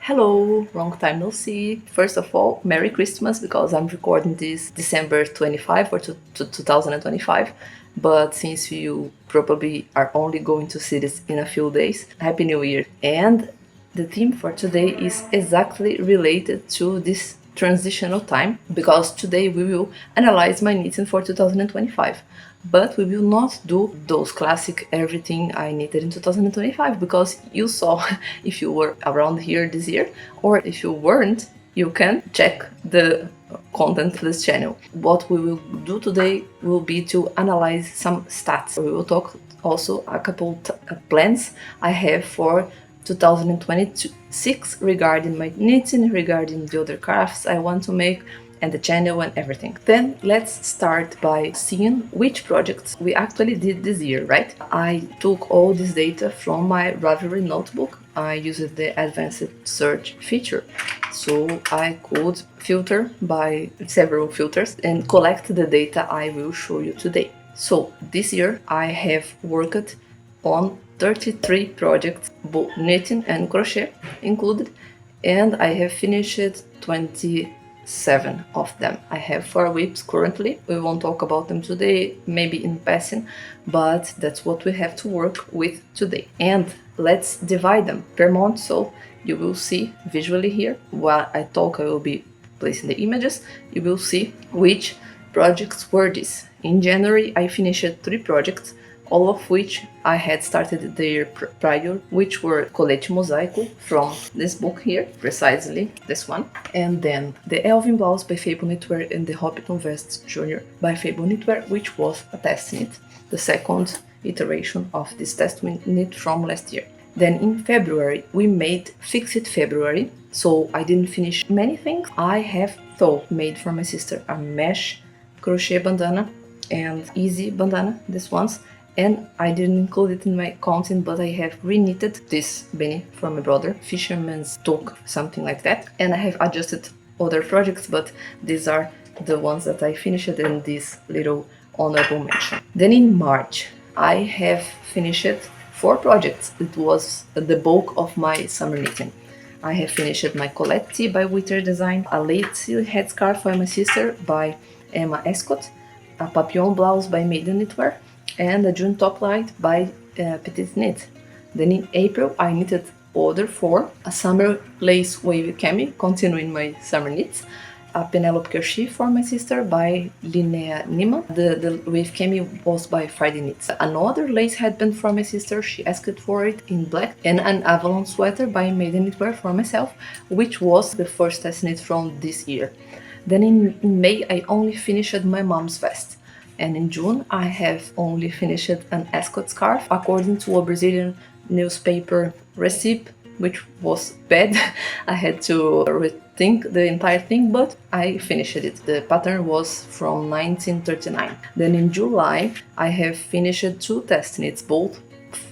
Hello, long time no see. First of all, Merry Christmas, because I'm recording this December 25 or 2025. But since you probably are only going to see this in a few days, Happy New Year. And the theme for today is exactly related to this transitional time, because today we will analyze my knitting for 2025. But we will not do those classic everything I knitted in 2025, because you saw if you were around here this year, or if you weren't, you can check the content for this channel. What we will do today will be to analyze some stats. We will talk also a couple plans I have for 2026 regarding my knitting, regarding the other crafts I want to make, and the channel and everything. Then let's start by seeing which projects we actually did this year, right? I took all this data from my Ravelry notebook. I used the advanced search feature, so I could filter by several filters and collect the data I will show you today. So this year I have worked on 33 projects, both knitting and crochet included, and I have finished 27 of them. I have 4 whips currently. We won't talk about them today, maybe in passing, but that's what we have to work with today. And let's divide them per month, so you will see visually here. While I talk, I will be placing the images. You will see which projects were these. In January, I finished 3 projects, all of which I had started the year prior, which were Colete Mosaico from this book here, precisely this one, and then the Eowyn Blouse by Fabel Knitwear and the Hobbiton Vest Junior by Fabel Knitwear, which was a test knit, the second iteration of this test knit from last year. Then in February, we made Fix-It February, so I didn't finish many things. I have though made for my sister a mesh crochet bandana and easy bandana, this ones, and I didn't include it in my content, but I have re-knitted this beanie for my brother, Fisherman's Talk, something like that, and I have adjusted other projects, but these are the ones that I finished in this little honorable mention. Then in March, I have finished 4 projects. It was the bulk of my summer knitting. I have finished my Colette Tee by Witter Design, a lacy headscarf for my sister by Emma Escott, a Papillon blouse by Maiden Knitwear, and a June top light by Petite Knit. Then in April I knitted order 4, a summer lace wavy cami, continuing my summer knits, a Penelope Kerchief for my sister by Linnea Nima. The wave cami was by Friday Knits. Another lace headband for my sister, she asked for it in black, and an Avalon sweater by Maiden Knitwear for myself, which was the first test knit from this year. Then in May I only finished my mom's vest. And in June, I have only finished an Ascot scarf according to a Brazilian newspaper recipe, which was bad. I had to rethink the entire thing, but I finished it. The pattern was from 1939. Then in July, I have finished 2 test knits, both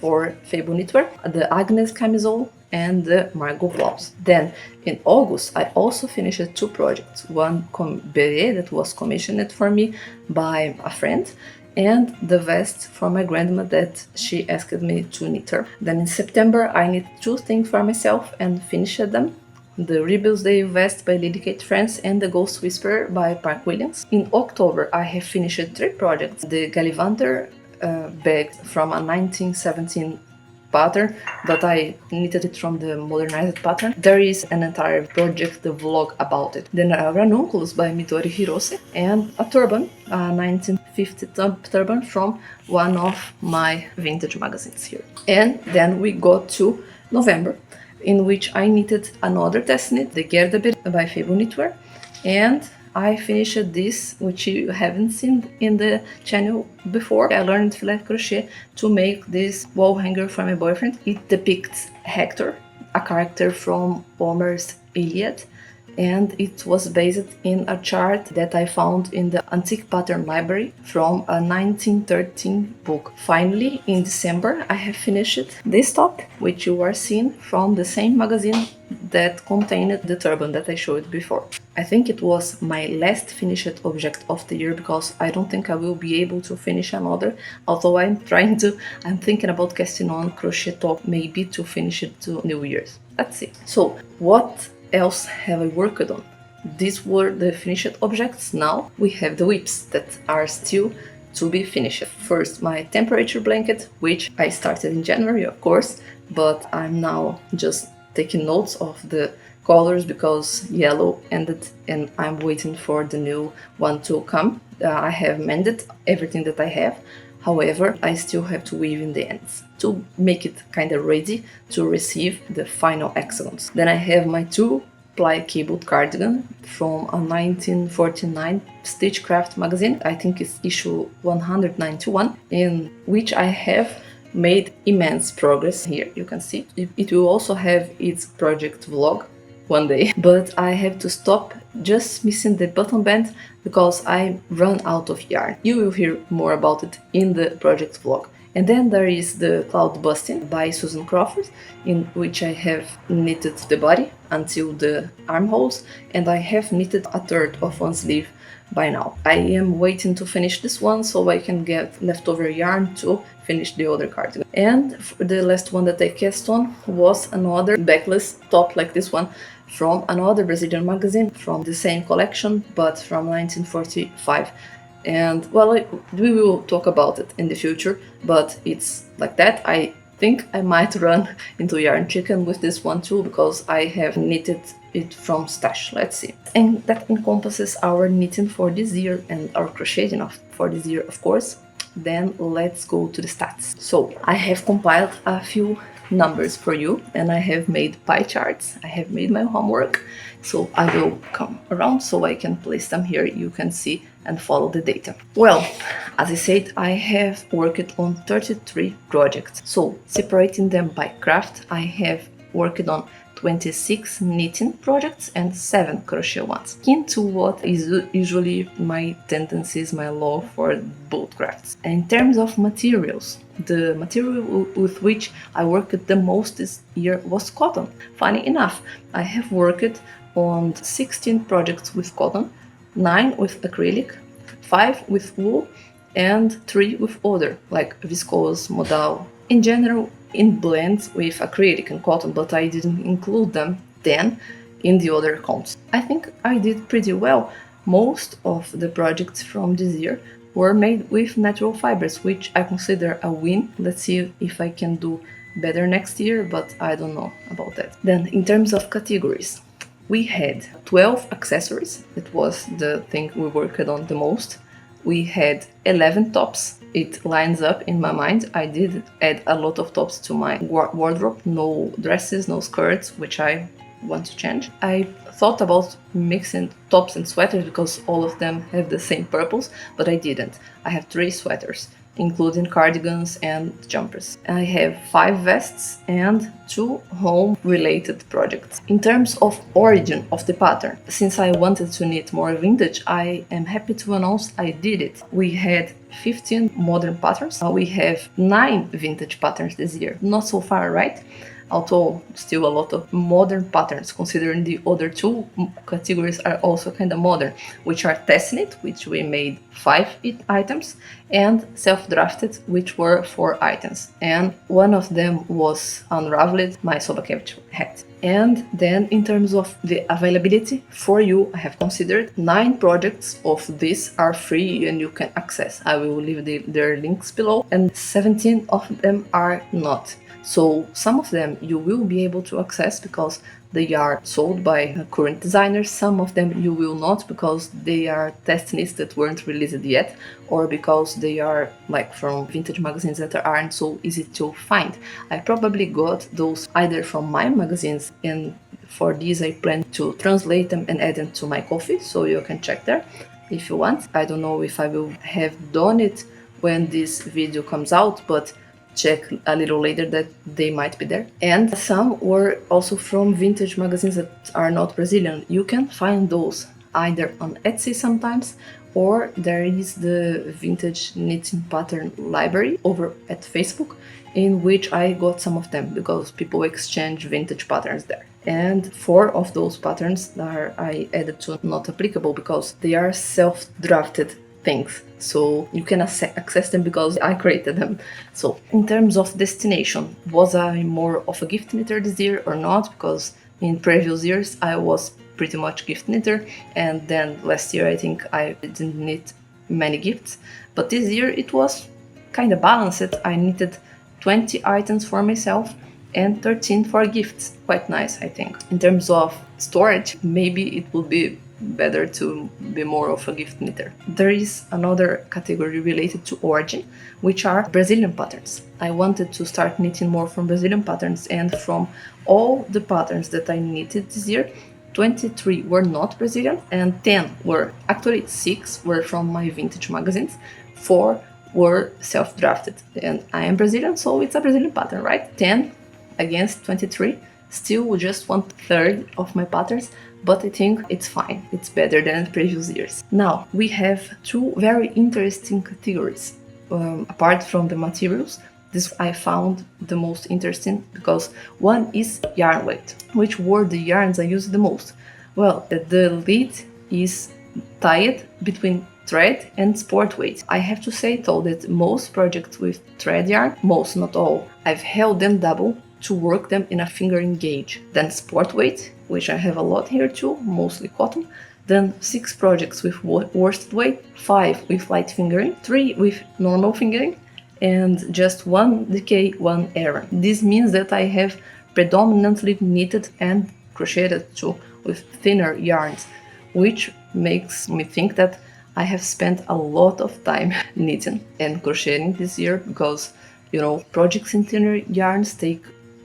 for Fabel Knitwear, the Agnes camisole and the Margot blouse. Then in August, I also finished 2 projects. One beret that was commissioned for me by a friend, and the vest for my grandma that she asked me to knit her. Then in September, I knit 2 things for myself and finished them. The Rebels Day vest by Lady Kate France and the Ghost Whisperer by Park Williams. In October, I have finished 3 projects. The Gallivanter bag from a 1917 pattern, but I knitted it from the modernized pattern. There is an entire project, the vlog about it. Then a Ranunculus by Midori Hirose, and a turban, a 1950 turban from one of my vintage magazines here. And then we got to November, in which I knitted another test knit, the Gerdaber by Fabel Knitwear, and I finished this, which you haven't seen in the channel before. I learned filet crochet to make this wall hanger for my boyfriend. It depicts Hector, a character from Homer's Iliad, and it was based in a chart that I found in the Antique Pattern Library from a 1913 book. Finally, in December, I have finished this top, which you are seeing from the same magazine that contained the turban that I showed before. I think it was my last finished object of the year, because I don't think I will be able to finish another, although I'm thinking about casting on crochet top maybe to finish it to New Year's. Let's see. So what else have I worked on? These were the finished objects. Now we have the whips that are still to be finished. First, my temperature blanket, which I started in January, of course, but I'm now just taking notes of the colors because yellow ended and I'm waiting for the new one to come. I have mended everything that I have. However, I still have to weave in the ends to make it kind of ready to receive the final hexagons. Then I have my 2-ply cabled cardigan from a 1949 Stitchcraft magazine. I think it's issue 191, in which I have made immense progress. Here you can see. It will also have its project vlog one day, but I have to stop just missing the button band because I run out of yarn. You will hear more about it in the project vlog. And then there is the Cloud Busting by Susan Crawford, in which I have knitted the body until the armholes, and I have knitted a third of one sleeve by now. I am waiting to finish this one so I can get leftover yarn to finish the other cardigan. And the last one that I cast on was another backless top like this one from another Brazilian magazine from the same collection, but from 1945. And well, we will talk about it in the future, but it's like that. I think I might run into yarn chicken with this one too, because I have knitted it from stash. Let's see. And that encompasses our knitting for this year and our crocheting for this year, of course. Then let's go to the stats. So I have compiled a few numbers for you, and I have made pie charts. I have made my homework, so I will come around so I can place them here. You can see and follow the data. Well, as I said, I have worked on 33 projects. So separating them by craft, I have worked on 26 knitting projects and 7 crochet ones. Into what is usually my tendencies, my love for both crafts. In terms of materials, the material with which I worked the most this year was cotton. Funny enough, I have worked on 16 projects with cotton, 9 with acrylic, 5 with wool, and 3 with other, like viscose, modal. In general, in blends with acrylic and cotton, but I didn't include them then in the other accounts. I think I did pretty well. Most of the projects from this year were made with natural fibers, which I consider a win. Let's see if I can do better next year, but I don't know about that. Then, in terms of categories, we had 12 accessories. It was the thing we worked on the most. We had 11 tops. It lines up in my mind. I did add a lot of tops to my wardrobe. No dresses, no skirts, which I want to change. I thought about mixing tops and sweaters because all of them have the same purpose, but I didn't. I have 3 sweaters, including cardigans and jumpers. I have 5 vests and 2 home-related projects. In terms of origin of the pattern, since I wanted to knit more vintage, I am happy to announce I did it. We had 15 modern patterns. We have 9 vintage patterns this year. Not so far, right? Although still a lot of modern patterns, considering the other 2 categories are also kind of modern, which are test knit, which we made 5 items, and self-drafted, which were 4 items. And one of them was unraveled, my Sobakevich hat. And then in terms of the availability for you, I have considered 9 projects of these are free and you can access. I will leave their links below, and 17 of them are not. So some of them you will be able to access because they are sold by current designers. Some of them you will not because they are test knits that weren't released yet, or because they are like from vintage magazines that aren't so easy to find. I probably got those either from my magazines, and for these I plan to translate them and add them to my coffee, so you can check there if you want. I don't know if I will have done it when this video comes out, but check a little later that they might be there. And some were also from vintage magazines that are not Brazilian. You can find those either on Etsy sometimes, or there is the Vintage Knitting Pattern Library over at Facebook, in which I got some of them because people exchange vintage patterns there. And 4 of those patterns are I added to not applicable because they are self-drafted things, so you can access them because I created them. So in terms of destination, was I more of a gift knitter this year or not? Because in previous years I was pretty much gift knitter, and then last year I think I didn't knit many gifts, but this year it was kind of balanced. I knitted 20 items for myself and 13 for gifts. Quite nice, I think. In terms of storage, maybe it would be better to be more of a gift knitter. There is another category related to origin, which are Brazilian patterns. I wanted to start knitting more from Brazilian patterns, and from all the patterns that I knitted this year, 23 were not Brazilian and 10 were, actually 6 were from my vintage magazines, 4 were self-drafted, and I am Brazilian, so it's a Brazilian pattern, right? 10 against 23, still just 1/3 of my patterns, but I think it's fine. It's better than previous years. Now, we have two very interesting categories. Apart from the materials, this I found the most interesting because one is yarn weight. Which were the yarns I used the most? Well, the lead is tied between thread and sport weight. I have to say though that most projects with thread yarn, most, not all, I've held them double to work them in a fingering gauge. Then sport weight, which I have a lot here too, mostly cotton. Then 6 projects with worsted weight, 5 with light fingering, 3 with normal fingering, and just 1 decay, 1 error. This means that I have predominantly knitted and crocheted too with thinner yarns, which makes me think that I have spent a lot of time knitting and crocheting this year because, you know, projects in thinner yarns take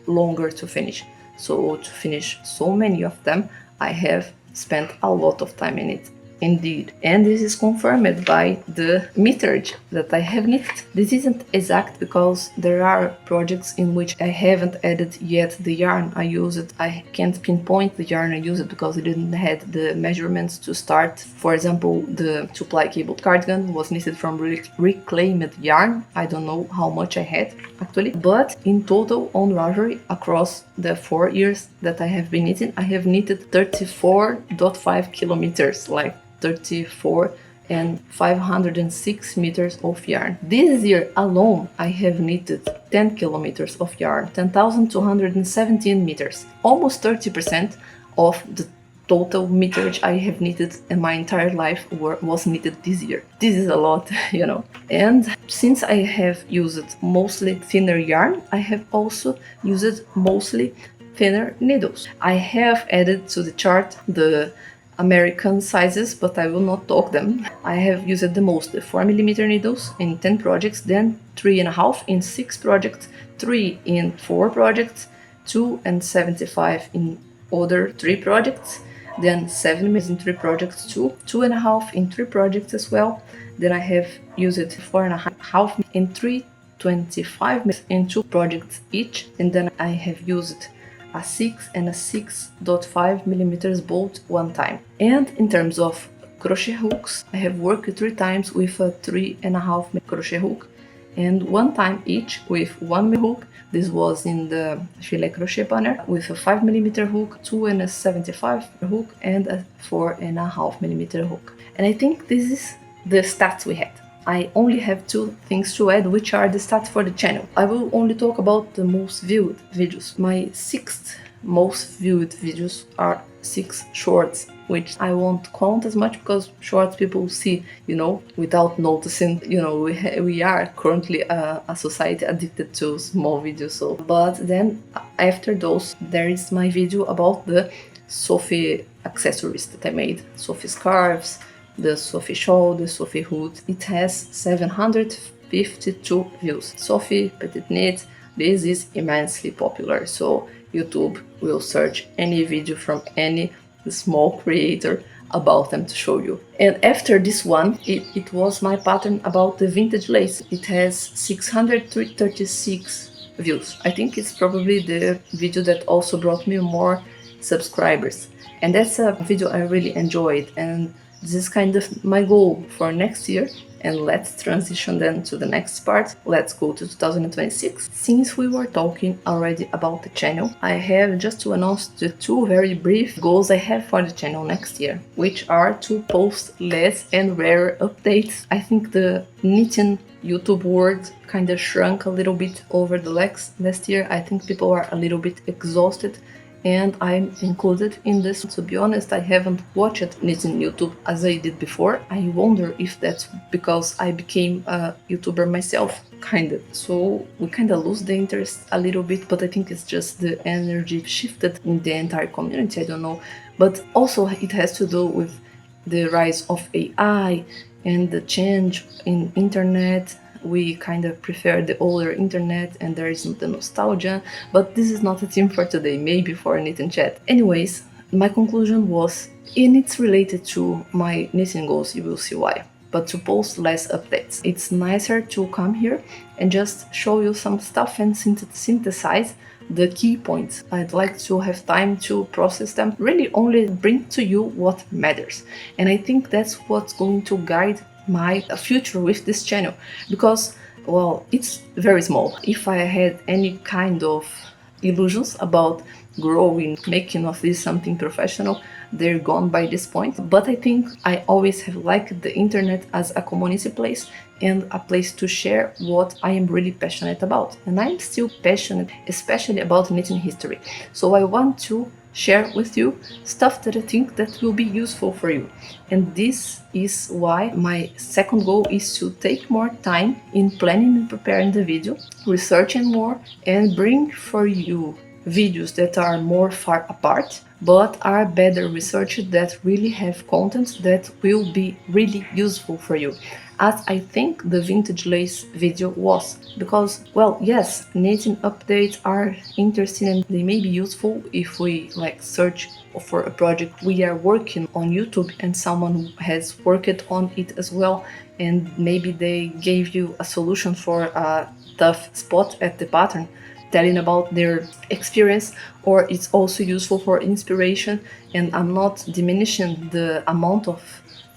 longer to finish. So to finish so many of them, I have spent a lot of time in it. Indeed. And this is confirmed by the meterage that I have knitted. This isn't exact because there are projects in which I haven't added yet the yarn I used. I can't pinpoint the yarn I used because I didn't have the measurements to start. For example, the 2-ply cabled cardigan was knitted from reclaimed yarn. I don't know how much I had actually, but in total on Ravelry across the 4 years that I have been knitting, I have knitted 34.5 kilometers, like 34 and 506 meters of yarn. This year alone I have knitted 10 kilometers of yarn, 10,217 meters. Almost 30% of the total meterage I have knitted in my entire life was knitted this year. This is a lot, you know. And since I have used mostly thinner yarn, I have also used mostly thinner needles. I have added to the chart the American sizes, but I will not talk them. I have used the most, the 4mm needles in 10 projects, then 3.5 in 6 projects, 3 in 4 projects, 2 and 75 in other 3 projects, then 7mm in 3 projects too, 2.5 in 3 projects as well. Then I have used 4.5 in 3.25 in 2 projects each, and then I have used a 6 and a 6.5mm bolt one time. And in terms of crochet hooks, I have worked 3 times with a 3.5mm crochet hook and 1 time each with 1mm hook. This was in the filet crochet banner with a 5mm hook, 2.75 hook and a 4.5mm hook. And I think this is the stats we had. I only have 2 things to add, which are the stats for the channel. I will only talk about the most viewed videos. My 6th most viewed videos are 6 shorts, which I won't count as much because shorts people see, you know, without noticing. You know, we are currently a society addicted to small videos. So, but then after those, there is my video about the Sophie accessories that I made. Sophie scarves, the Sophie shawl, the Sophie hood. It has 752 views. Sophie, Petite Knit, this is immensely popular, so YouTube will search any video from any small creator about them to show you. And after this one, it was my pattern about the vintage lace. It has 636 views. I think it's probably the video that also brought me more subscribers. And that's a video I really enjoyed, and this is kind of my goal for next year, and let's transition then to the next part. Let's go to 2026. Since we were talking already about the channel, I have just to announce the two very brief goals I have for the channel next year, which are to post less and rarer updates. I think the knitting YouTube world kind of shrunk a little bit over the last year. I think people are a little bit exhausted, and I'm included in this. To be honest, I haven't watched knitting YouTube as I did before. I wonder if that's because I became a YouTuber myself, kind of. So we kind of lose the interest a little bit, but I think it's just the energy shifted in the entire community, I don't know. But also it has to do with the rise of AI and the change in internet. We kind of prefer the older internet and there is the nostalgia, but this is not a theme for today, maybe for a knit and chat. Anyways, my conclusion was, and it's related to my knitting goals, you will see why, but to post less updates. It's nicer to come here and just show you some stuff and synthesize the key points. I'd like to have time to process them, really only bring to you what matters. And I think that's what's going to guide my future with this channel, because, well, it's very small. If I had any kind of illusions about growing, making of this something professional, they're gone by this point. But I think I always have liked the internet as a community place and a place to share what I am really passionate about. And I'm still passionate, especially about knitting history. So I want to share with you stuff that I think that will be useful for you. And this is why my second goal is to take more time in planning and preparing the video, researching more, and bring for you videos that are more far apart but are better researched, that really have content that will be really useful for you, as I think the vintage lace video was. Because, well, yes, knitting updates are interesting and they may be useful if we search for a project we are working on YouTube and someone has worked on it as well, and maybe they gave you a solution for a tough spot at the pattern, telling about their experience, or it's also useful for inspiration. And I'm not diminishing the amount of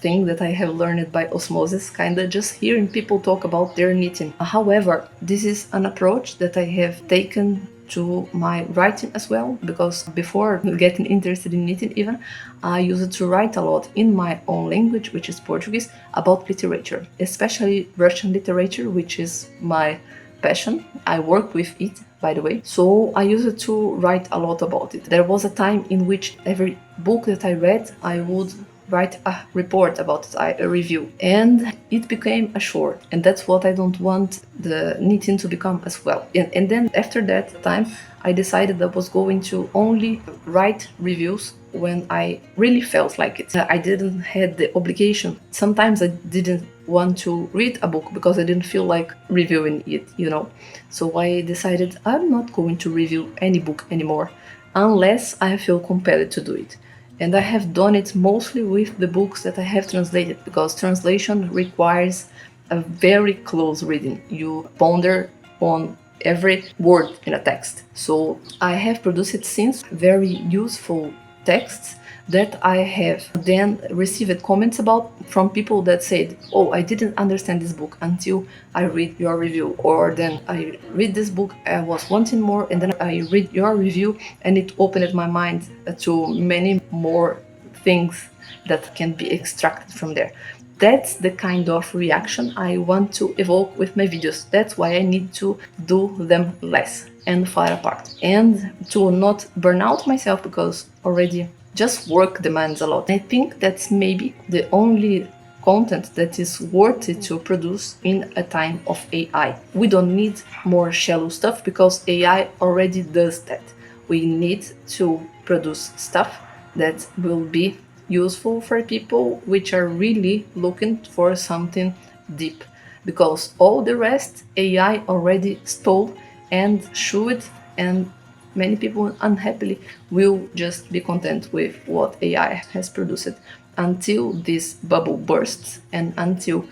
thing that I have learned by osmosis, kinda just hearing people talk about their knitting. However, this is an approach that I have taken to my writing as well, because before getting interested in knitting even, I used to write a lot in my own language, which is Portuguese, about literature, especially Russian literature, which is my passion. I work with it, by the way, so I used to write a lot about it. There was a time in which every book that I read, I would write a report about it, a review, and it became a chore, and that's what I don't want the knitting to become as well. And then after that time, I decided I was going to only write reviews when I really felt like it. I didn't have the obligation. Sometimes I didn't want to read a book because I didn't feel like reviewing it, you know. So I decided I'm not going to review any book anymore unless I feel compelled to do it. And I have done it mostly with the books that I have translated, because translation requires a very close reading. You ponder on every word in a text. So I have produced since very useful texts that I have then received comments about from people that said, oh, I didn't understand this book until I read your review, or then I read this book, I was wanting more, and then I read your review and it opened my mind to many more things that can be extracted from there. That's the kind of reaction I want to evoke with my videos. That's why I need to do them less and far apart, and to not burn out myself, because already just work demands a lot. I think that's maybe the only content that is worth it to produce in a time of AI. We don't need more shallow stuff because AI already does that. We need to produce stuff that will be useful for people which are really looking for something deep, because all the rest AI already stole and chewed, and many people unhappily will just be content with what AI has produced until this bubble bursts and until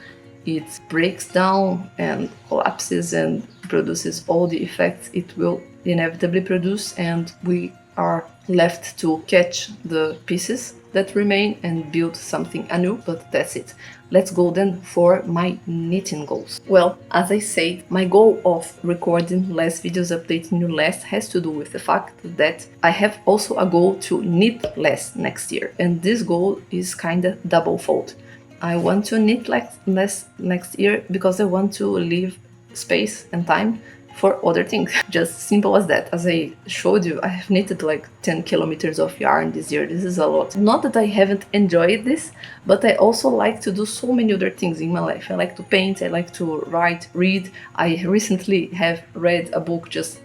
it breaks down and collapses and produces all the effects it will inevitably produce, and we are left to catch the pieces that remain and build something anew, but that's it. Let's go then for my knitting goals. Well, as I said, my goal of recording less videos, updating you less, has to do with the fact that I have also a goal to knit less next year. And this goal is kind of double-fold. I want to knit less next year because I want to leave space and time for other things. Just simple as that. As I showed you, I have knitted like 10 kilometers of yarn this year. This is a lot. Not that I haven't enjoyed this, but I also like to do so many other things in my life. I like to paint, I like to write, read. I recently have read a book just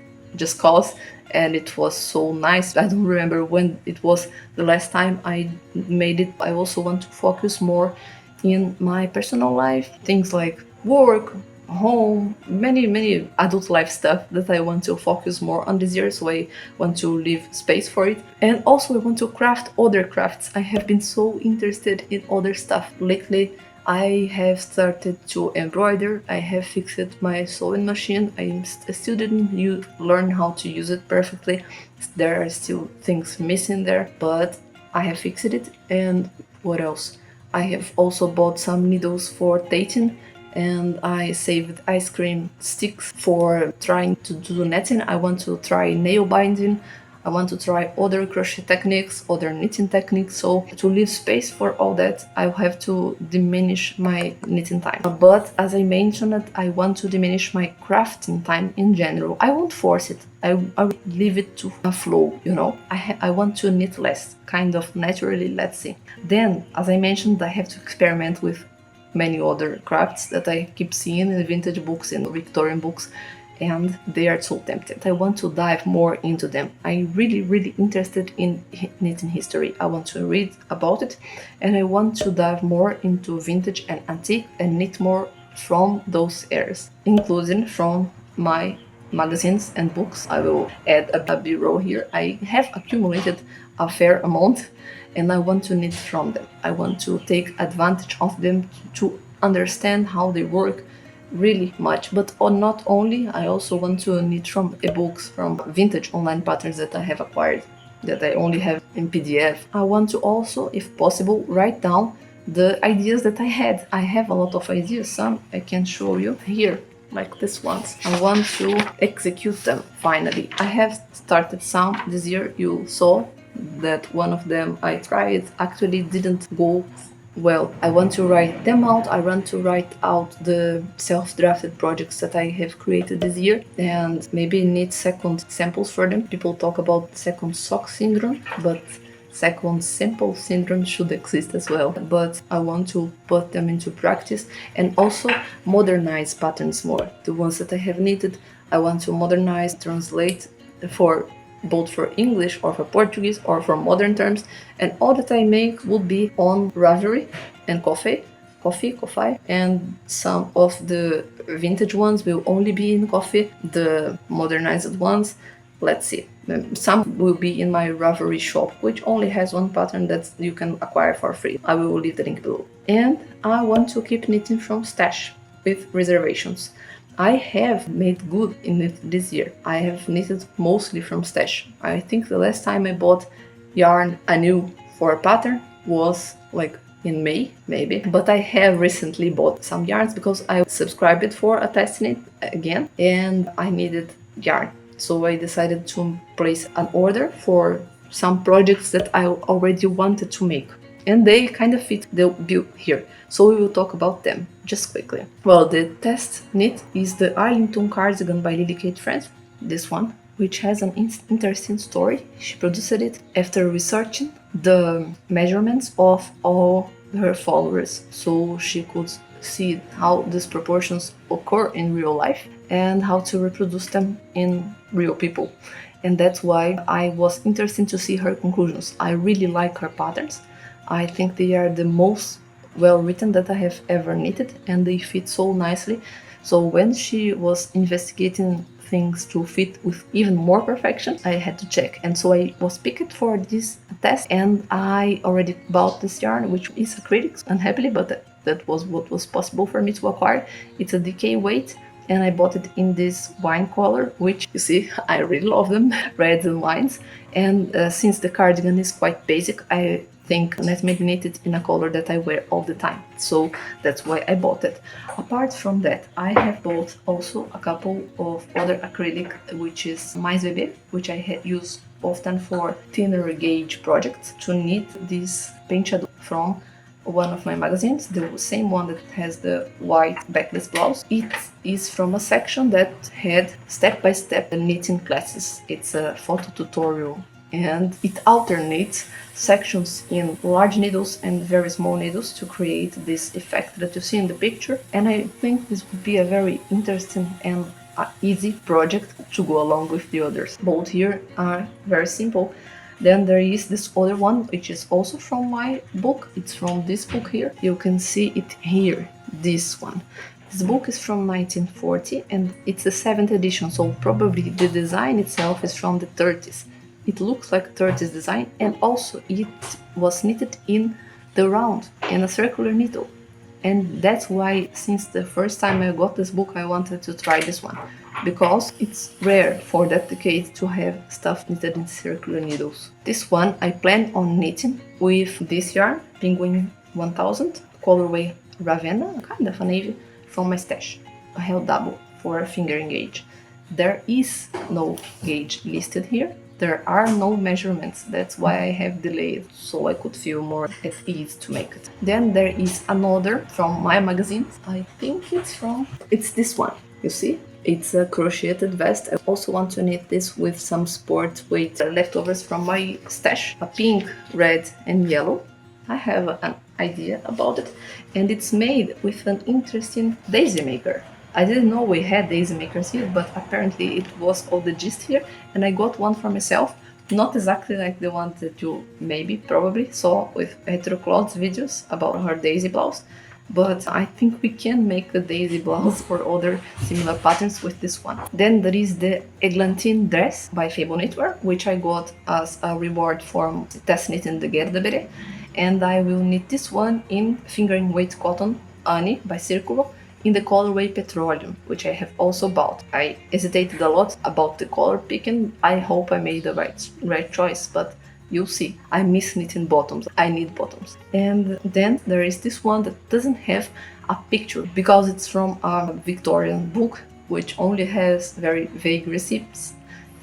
cause, and it was so nice. I don't remember when it was the last time I made it. I also want to focus more in my personal life, things like work, home, many adult life stuff that I want to focus more on this year, so I want to leave space for it. And also I want to craft other crafts. I have been so interested in other stuff lately. I have started to embroider. I have fixed my sewing machine. I still didn't learn how to use it perfectly. There are still things missing there, but I have fixed it. And what else? I have also bought some needles for taiting, and I saved ice cream sticks for trying to do netting. I want to try nail binding. I want to try other crochet techniques, other knitting techniques. So to leave space for all that, I have to diminish my knitting time. But as I mentioned, I want to diminish my crafting time in general. I won't force it. I will leave it to a flow, you know. I want to knit less, kind of naturally, let's see. Then, as I mentioned, I have to experiment with many other crafts that I keep seeing in vintage books and Victorian books, and they are so tempted. I want to dive more into them. I'm really interested in knitting history. I want to read about it, and I want to dive more into vintage and antique and knit more from those eras, including from my magazines and books. I will add a bureau here. I have accumulated a fair amount, and I want to knit from them. I want to take advantage of them to understand how they work really much. But not only, I also want to knit from ebooks, from vintage online patterns that I have acquired, that I only have in PDF. I want to also, if possible, write down the ideas that I had. I have a lot of ideas. Some I can show you here, like this ones. I want to execute them finally. I have started some this year. You saw that one of them I tried actually didn't go well. I want to write them out. I want to write out the self-drafted projects that I have created this year and maybe knit second samples for them. People talk about second sock syndrome, but second sample syndrome should exist as well. But I want to put them into practice and also modernize patterns more. The ones that I have knitted, I want to modernize, translate for both for English or for Portuguese or for modern terms, and all that I make would be on Ravelry and Coffee, and some of the vintage ones will only be in Coffee, the modernized ones, let's see. Some will be in my Ravelry shop, which only has one pattern that you can acquire for free. I will leave the link below. And I want to keep knitting from stash with reservations. I have made good in it this year. I have knitted mostly from stash. I think the last time I bought yarn anew for a pattern was like in May, maybe. But I have recently bought some yarns because I subscribed for a test knit again and I needed yarn. So I decided to place an order for some projects that I already wanted to make. And they kind of fit the bill here. So we will talk about them just quickly. Well, the test knit is the Arlington cardigan by Lily Kate France, this one, which has an interesting story. She produced it after researching the measurements of all her followers, so she could see how these proportions occur in real life and how to reproduce them in real people. And that's why I was interested to see her conclusions. I really like her patterns. I think they are the most well written that I have ever knitted, and they fit so nicely. So when she was investigating things to fit with even more perfection, I had to check. And so I was picked for this test, and I already bought this yarn, which is acrylic, unhappily, but that was what was possible for me to acquire. It's a DK weight, and I bought it in this wine color, which you see I really love them, reds and wines. And since the cardigan is quite basic, I think let me knit it in a color that I wear all the time, so that's why I bought it. Apart from that, I have bought also a couple of other acrylic, which is Mais Bébé, which I use often for thinner gauge projects, to knit this penchado from one of my magazines, the same one that has the white backless blouse. It is from a section that had step-by-step knitting classes. It's a photo tutorial, and it alternates sections in large needles and very small needles to create this effect that you see in the picture. And I think this would be a very interesting and easy project to go along with the others. Both here are very simple. Then there is this other one, which is also from my book. It's from this book here. You can see it here, this one. This book is from 1940 and it's the 7th edition, so probably the design itself is from the 30s. It looks like a 30s design, and also it was knitted in the round, in a circular needle. And that's why, since the first time I got this book, I wanted to try this one, because it's rare for that decade to have stuff knitted in circular needles. This one I plan on knitting with this yarn, Penguin 1000, colorway Ravenna, kind of a navy, from my stash. I have double for a fingering gauge. There is no gauge listed here. There are no measurements, that's why I have delayed, so I could feel more at ease to make it. Then there is another from my magazine. I think it's this one, you see? It's a crocheted vest. I also want to knit this with some sport weight leftovers from my stash. A pink, red and yellow. I have an idea about it, and it's made with an interesting daisy maker. I didn't know we had daisy makers here, but apparently it was all the gist here, and I got one for myself. Not exactly like the one that you probably saw with Heterocloud's videos about her daisy blouse, but I think we can make a daisy blouse or other similar patterns with this one. Then there is the Eglantine dress by Fabel Knitwear, which I got as a reward for test knitting the Gerdebere, and I will knit this one in fingering weight cotton Annie by Circulo, in the colorway Petroleum, which I have also bought. I hesitated a lot about the color picking. I hope I made the right choice, but you'll see. I miss knitting bottoms. I need bottoms. And then there is this one that doesn't have a picture because it's from a Victorian book, which only has very vague receipts,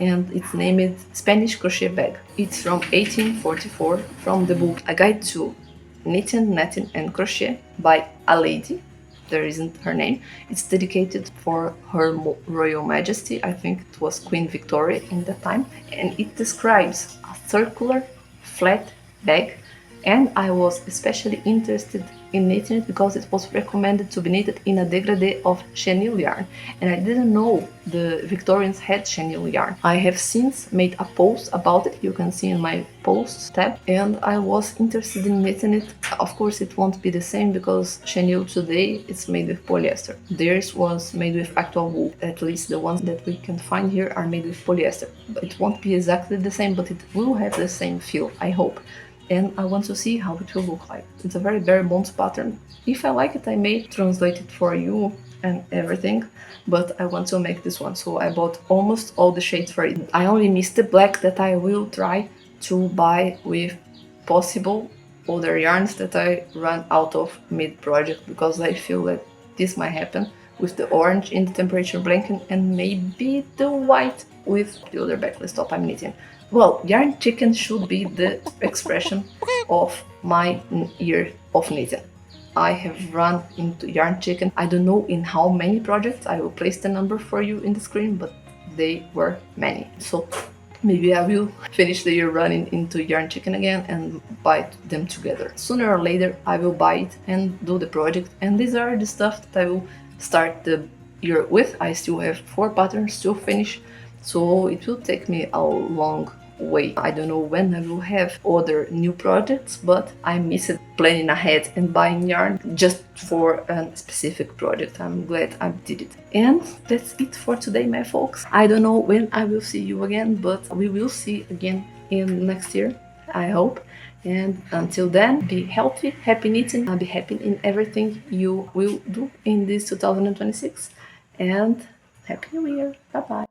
and it's named Spanish Crochet Bag. It's from 1844, from the book A Guide to Knitting, Netting and Crochet by a lady. There isn't her name. It's dedicated for Her Royal Majesty. I think it was Queen Victoria in that time. And it describes a circular flat bag, and I was especially interested in knitting it because it was recommended to be knitted in a dégradé of chenille yarn, and I didn't know the Victorians had chenille yarn. I have since made a post about it, you can see in my posts tab, and I was interested in knitting it. Of course it won't be the same because chenille today it's made with polyester. Theirs was made with actual wool. At least the ones that we can find here are made with polyester. But it won't be exactly the same, but it will have the same feel, I hope. And I want to see how it will look like. It's a very bare bones pattern. If I like it, I may translate it for you and everything, but I want to make this one, so I bought almost all the shades for it. I only missed the black that I will try to buy with possible other yarns that I run out of mid-project, because I feel that this might happen with the orange in the temperature blanket and maybe the white with the other backless top I'm knitting. Well, yarn chicken should be the expression of my year of knitting. I have run into yarn chicken, I don't know in how many projects. I will place the number for you in the screen, but they were many. So maybe I will finish the year running into yarn chicken again and buy them together. Sooner or later I will buy it and do the project, and these are the stuff that I will start the year with. I still have 4 patterns to finish, so it will take me a long way. I don't know when I will have other new projects, but I miss it planning ahead and buying yarn just for a specific project. I'm glad I did it. And that's it for today, my folks. I don't know when I will see you again, but we will see again in next year, I hope. And until then, be healthy, happy knitting, and be happy in everything you will do in this 2026. and Happy New Year. Bye bye.